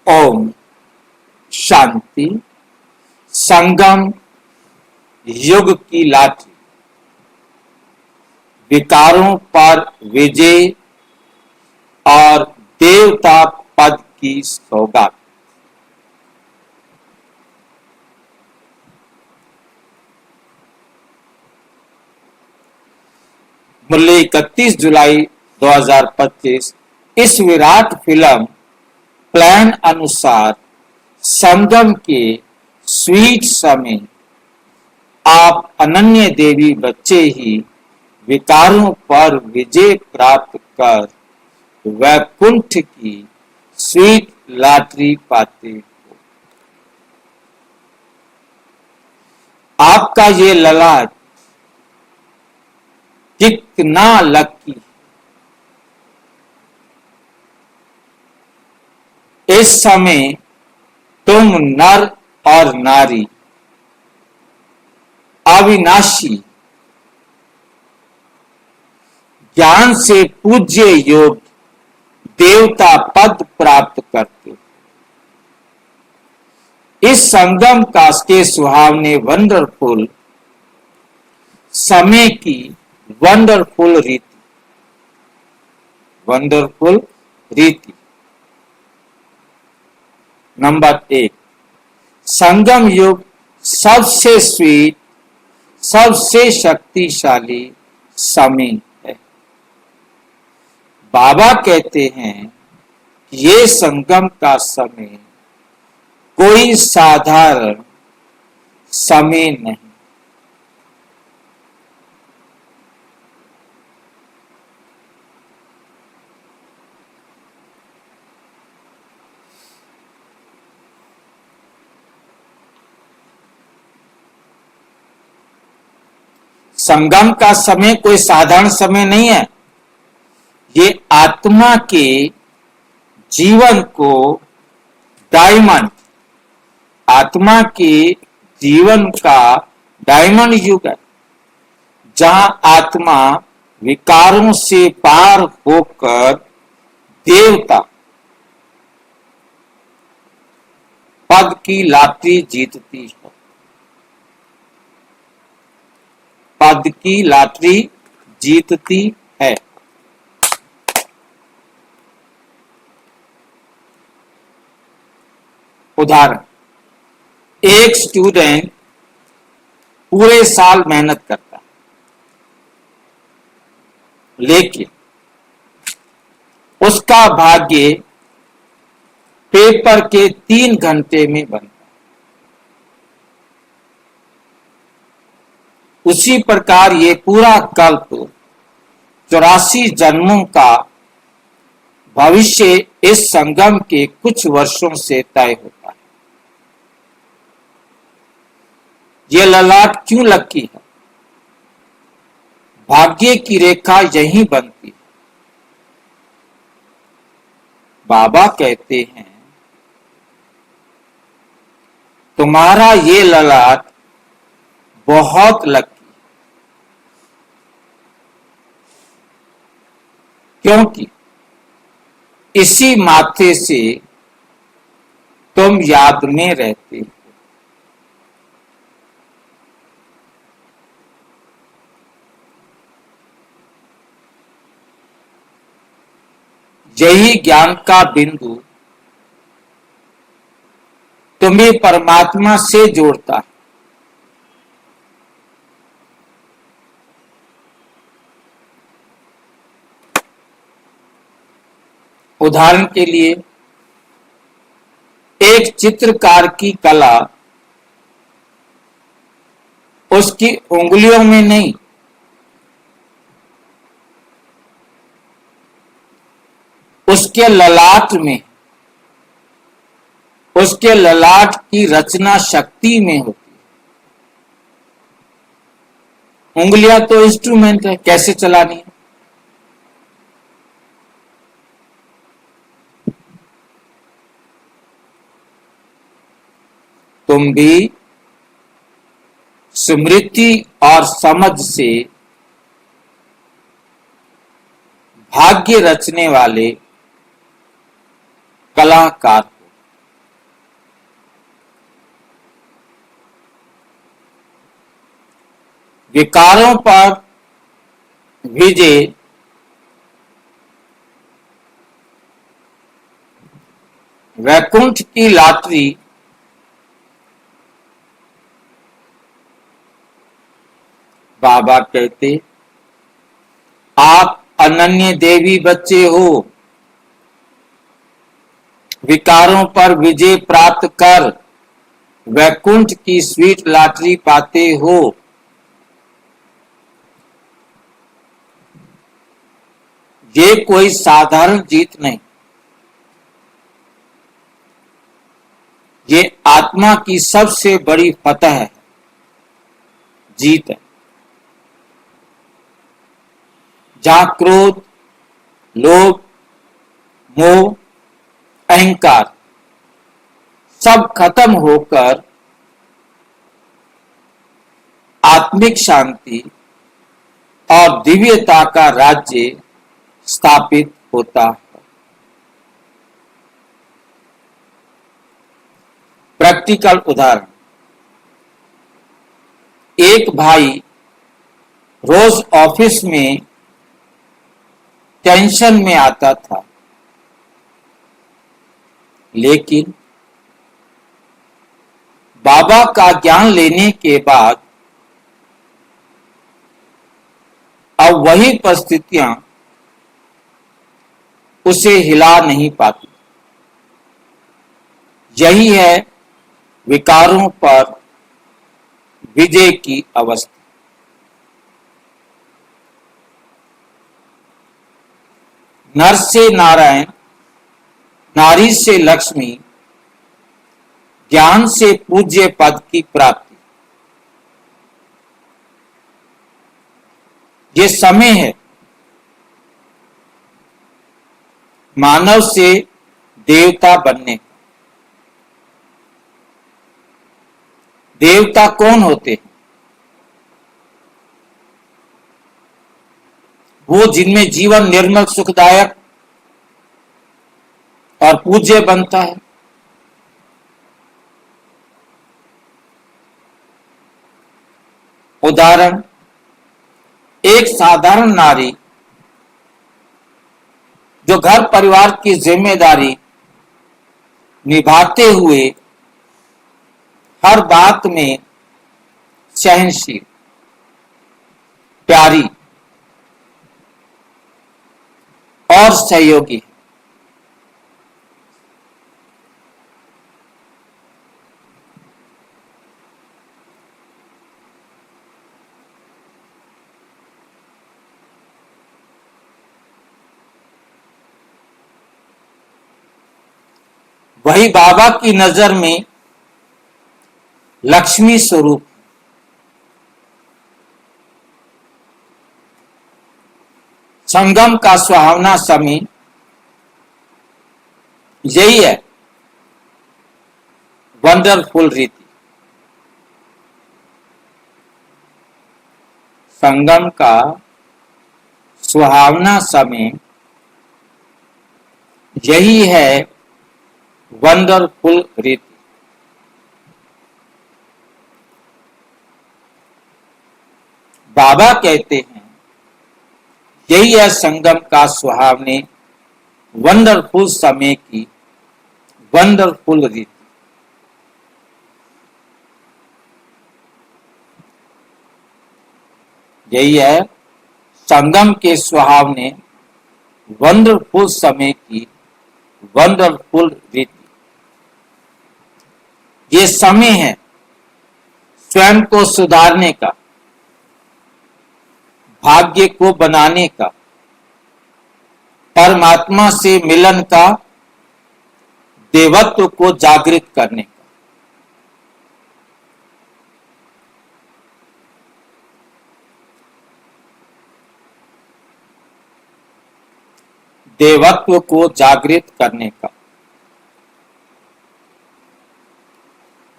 ओम शांति। संगम युग की लाठी, विकारों पर विजय और देवता पद की सौगात। मूल्य 31 जुलाई 2025। इस विराट फिल्म प्लान अनुसार संगम के स्वीट समय आप अनन्य देवी बच्चे ही विकारों पर विजय प्राप्त कर वैकुंठ की स्वीट लॉटरी पाते हो। आपका ये ललाट कितना लकी। इस समय तुम नर और नारी अविनाशी ज्ञान से पूज्य योग देवता पद प्राप्त करते हो। इस संगम का के सुहावने वंडरफुल समय की वंडरफुल रीति। नंबर 1, संगम युग सबसे स्वीट, सबसे शक्तिशाली समय है। बाबा कहते हैं कि ये संगम का समय कोई साधारण समय नहीं। संगम का समय कोई साधारण समय नहीं है। ये आत्मा के जीवन को डायमंड, आत्मा के जीवन का डायमंड युग है, जहां आत्मा विकारों से पार होकर देवता पद की लॉटरी जीतती है। पद की लॉटरी जीतती है। उदाहरण, एक स्टूडेंट पूरे साल मेहनत करता है, लेकिन उसका भाग्य पेपर के 3 घंटे में बनता है। उसी प्रकार ये पूरा कल्प 84 जन्मों का भविष्य इस संगम के कुछ वर्षों से तय होता है। ये ललाट क्यों लकी है? भाग्य की रेखा यहीं बनती है। बाबा कहते हैं तुम्हारा ये ललाट बहुत लकी, क्योंकि इसी माथे से तुम याद में रहते हो। यही ज्ञान का बिंदु तुम्हें परमात्मा से जोड़ता है। उदाहरण के लिए, एक चित्रकार की कला उसकी उंगलियों में नहीं, उसके ललाट में, उसके ललाट की रचना शक्ति में होती है। उंगलियां तो इंस्ट्रूमेंट है, कैसे चलानी है। तुम भी स्मृति और समझ से भाग्य रचने वाले कलाकार हो। विकारों पर विजय वैकुंठ की लॉटरी बाबा कहते, आप अनन्य देवी बच्चे हो, विकारों पर विजय प्राप्त कर वैकुंठ की स्वीट लॉटरी पाते हो। ये कोई साधारण जीत नहीं, ये आत्मा की सबसे बड़ी फतह है, जीत है। जहां क्रोध, लोभ, मोह, अहंकार सब खत्म होकर आत्मिक शांति और दिव्यता का राज्य स्थापित होता है। प्रैक्टिकल उदाहरण, एक भाई रोज ऑफिस में टेंशन में आता था, लेकिन बाबा का ज्ञान लेने के बाद अब वही परिस्थितियां उसे हिला नहीं पाती। यही है विकारों पर विजय की अवस्था। नर से नारायण, नारी से लक्ष्मी, ज्ञान से पूज्य पद की प्राप्ति। ये समय है मानव से देवता बनने। देवता कौन होते हैं? वो जिनमें जीवन निर्मल, सुखदायक और पूज्य बनता है। उदाहरण, एक साधारण नारी जो घर परिवार की जिम्मेदारी निभाते हुए हर बात में सहनशील, प्यारी और सहयोगी, वही बाबा की नजर में लक्ष्मी स्वरूप। संगम का सुहावना समय यही है, वंडरफुल रीति। संगम का सुहावना समय यही है, वंडरफुल रीति। बाबा कहते हैं, यही है संगम का सुहावने वंडरफुल समय की वंडरफुल रीति। यही है संगम के सुहावने वंडरफुल समय की वंडरफुल रीति। ये समय है स्वयं को सुधारने का, भाग्य को बनाने का, परमात्मा से मिलन का, देवत्व को जागृत करने का। देवत्व को जागृत करने का।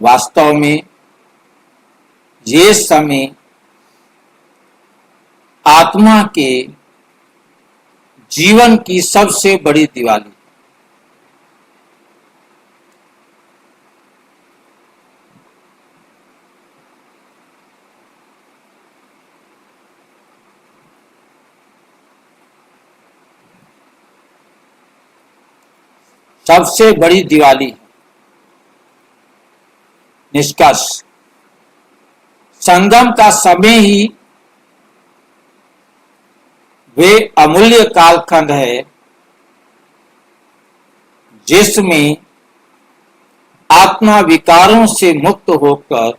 वास्तव में ये समय आत्मा के जीवन की सबसे बड़ी दिवाली। सबसे बड़ी दिवाली है। निष्कर्ष, संगम का समय ही वे अमूल्य कालखंड है जिसमें आत्मा विकारों से मुक्त होकर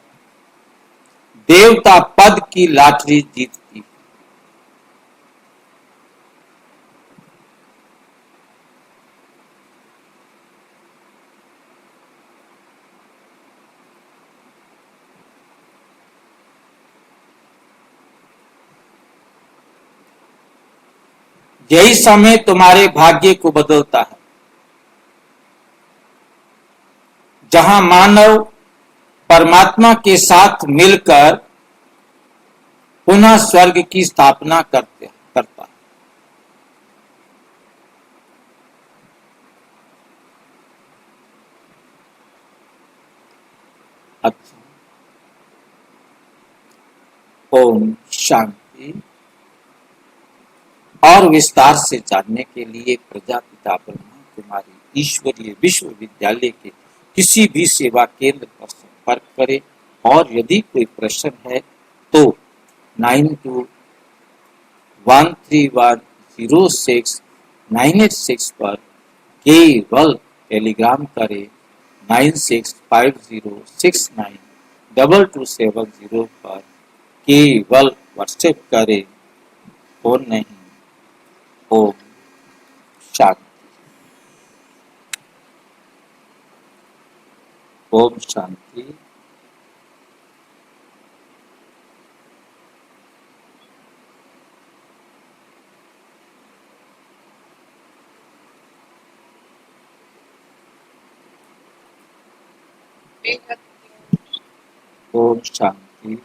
देवता पद की लॉटरी जीतती। यही समय तुम्हारे भाग्य को बदलता है, जहां मानव परमात्मा के साथ मिलकर पुनः स्वर्ग की स्थापना करता है। अच्छा, ओम शांति। और विस्तार से जानने के लिए प्रजापिता ब्रह्मा कुमारी ईश्वरीय विश्वविद्यालय के किसी भी सेवा केंद्र पर संपर्क करें, और यदि कोई प्रश्न है तो 9213106986 पर केवल टेलीग्राम करें। 9650692270 पर केवल व्हाट्सएप करें, फोन नहीं। ओम शांति। ओम शांति। ओम शांति।